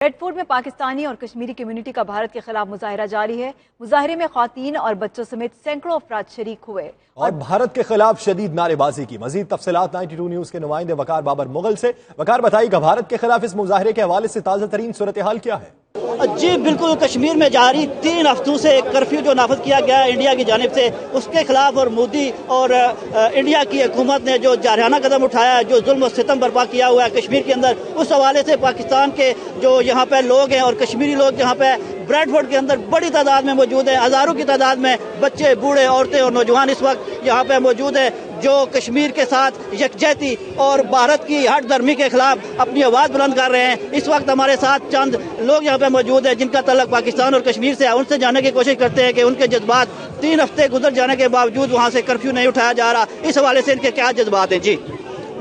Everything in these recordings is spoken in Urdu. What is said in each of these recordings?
ریڈ فورٹ میں پاکستانی اور کشمیری کمیونٹی کا بھارت کے خلاف مظاہرہ جاری ہے۔ مظاہرے میں خواتین اور بچوں سمیت سینکڑوں افراد شریک ہوئے اور بھارت کے خلاف شدید نعرے بازی کی۔ مزید تفصیلات 92 نیوز کے نمائندے وقار بابر مغل سے۔ وقار بتائیے گا بھارت کے خلاف اس مظاہرے کے حوالے سے تازہ ترین صورتحال کیا ہے؟ جی بالکل، کشمیر میں جاری 3 ہفتوں سے کرفیو جو نافذ کیا گیا ہے انڈیا کی جانب سے، اس کے خلاف اور مودی اور انڈیا کی حکومت نے جو جارحانہ قدم اٹھایا ہے، جو ظلم و ستم برپا کیا ہوا ہے کشمیر کے اندر، اس حوالے سے پاکستان کے جو یہاں پہ لوگ ہیں اور کشمیری لوگ یہاں پہ بریڈ فورٹ کے اندر بڑی تعداد میں موجود ہیں، ہزاروں کی تعداد میں بچے، بوڑھے، عورتیں اور نوجوان اس وقت یہاں پہ موجود ہیں، جو کشمیر کے ساتھ یکجہتی اور بھارت کی ہٹ دھرمی کے خلاف اپنی آواز بلند کر رہے ہیں۔ اس وقت ہمارے ساتھ چند لوگ یہاں پہ موجود ہیں جن کا تعلق پاکستان اور کشمیر سے ہے، ان سے جاننے کی کوشش کرتے ہیں کہ ان کے جذبات 3 ہفتے گزر جانے کے باوجود وہاں سے کرفیو نہیں اٹھایا جا رہا، اس حوالے سے ان کے کیا جذبات ہیں؟ جی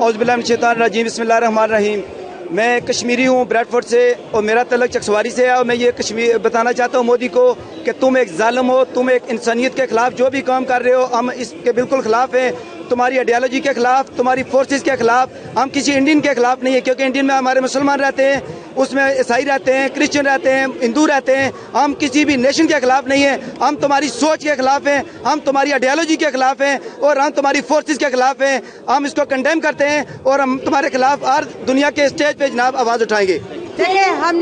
اعوذ باللہ من الشیطان الرجیم، بسم اللہ الرحمن الرحیم۔ میں کشمیری ہوں بریڈ فورٹ سے اور میرا تعلق چکسواری سے ہے، اور میں یہ کشمیر بتانا چاہتا ہوں مودی کو کہ تم ایک ظالم ہو، تم ایک انسانیت کے خلاف جو بھی کام کر رہے ہو ہم اس کے بالکل خلاف ہیں، تمہاری آئیڈیالوجی کے خلاف، تمہاری فورسز کے خلاف، ہم کسی انڈین کے خلاف نہیں ہے، کیونکہ انڈین میں ہمارے مسلمان رہتے ہیں، اس میں عیسائی رہتے ہیں، کرسچن رہتے ہیں، ہندو رہتے ہیں، ہم کسی بھی نیشن کے خلاف نہیں ہیں، ہم تمہاری سوچ کے خلاف ہیں، ہم تمہاری آئیڈیالوجی کے خلاف ہیں اور ہم تمہاری فورسز کے خلاف ہیں، ہم اس کو کنڈیم کرتے ہیں اور ہم تمہارے خلاف ہر دنیا کے اسٹیج پہ جناب آواز اٹھائیں گے۔ دیکھیں ہم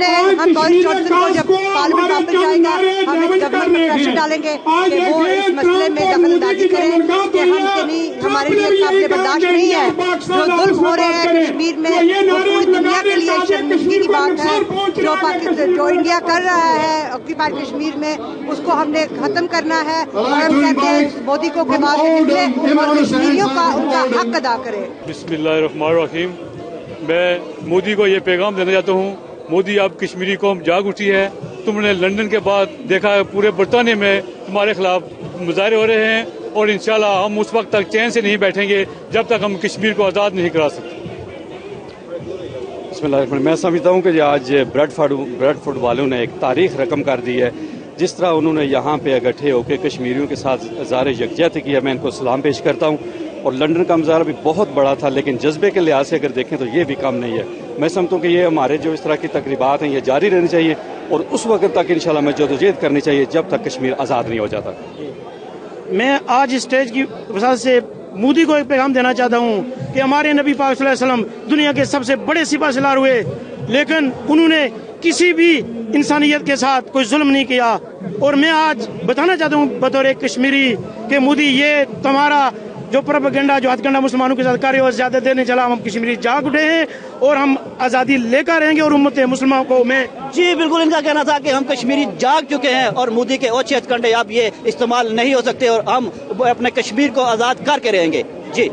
بورس جانسن کو جب پارلیمنٹ واپس جائے گا ہم اس گورنمنٹ پر پریشر ڈالیں گے کہ وہ اس مسئلے میں دخل اندازی کریں کہ ہم کے نہیں، ہمارے لیے قابل برداشت نہیں ہے جو ظلم ہو رہے ہیں کشمیر میں، اور پوری دنیا کے لیے شرمندگی کی بات ہے جو انڈیا کر رہا ہے آکوپائڈ کشمیر میں، اس کو ہم نے ختم کرنا ہے اور ہم کہتے ہیں مودی کو کہ وہاں سے نکلے اور کشمیریوں کا ان کا حق ادا کرے۔ بسم اللہ الرحمن الرحیم۔ میں مودی کو یہ پیغام دینا چاہتا ہوں، مودی اب کشمیری قوم جاگ اٹھی ہے، تم نے لندن کے بعد دیکھا ہے پورے برطانیہ میں تمہارے خلاف مظاہرے ہو رہے ہیں، اور انشاءاللہ ہم اس وقت تک چین سے نہیں بیٹھیں گے جب تک ہم کشمیر کو آزاد نہیں کرا سکتے۔ بسم اللہ الرحمن الرحیم۔ میں سمجھتا ہوں کہ آج بریڈ فورٹ والوں نے ایک تاریخ رقم کر دی ہے، جس طرح انہوں نے یہاں پہ اکٹھے ہو کے کشمیریوں کے ساتھ اظہار یکجہتی کیا، میں ان کو سلام پیش کرتا ہوں۔ اور لندن کا مظاہرہ بھی بہت بڑا تھا، لیکن جذبے کے لحاظ سے اگر دیکھیں تو یہ بھی کم نہیں ہے۔ میں سمجھتا ہوں کہ یہ ہمارے جو اس طرح کی تقریبات ہیں یہ جاری رہنی چاہیے اور اس وقت تک انشاءاللہ میں جدوجہد کرنی چاہیے جب تک کشمیر آزاد نہیں ہو جاتا۔ میں آج اسٹیج کی وجہ سے مودی کو ایک پیغام دینا چاہتا ہوں کہ ہمارے نبی پاک صلی اللہ علیہ وسلم دنیا کے سب سے بڑے سپاہ سالار ہوئے، لیکن انہوں نے کسی بھی انسانیت کے ساتھ کوئی ظلم نہیں کیا، اور میں آج بتانا چاہتا ہوں بطور ایک کشمیری کہ مودی یہ تمہارا جو پروپیگنڈا جو ہتھ کنڈا مسلمانوں کے ساتھ کر زیادہ دینے چلا، ہم کشمیری جاگ اٹھے ہیں اور ہم آزادی لے کر رہیں گے اور امت مسلمان کو میں جی بالکل ان کا کہنا تھا کہ ہم کشمیری جاگ چکے ہیں اور مودی کے اوچھے ہتھ کنڈے اب یہ استعمال نہیں ہو سکتے اور ہم اپنے کشمیر کو آزاد کر کے رہیں گے۔ جی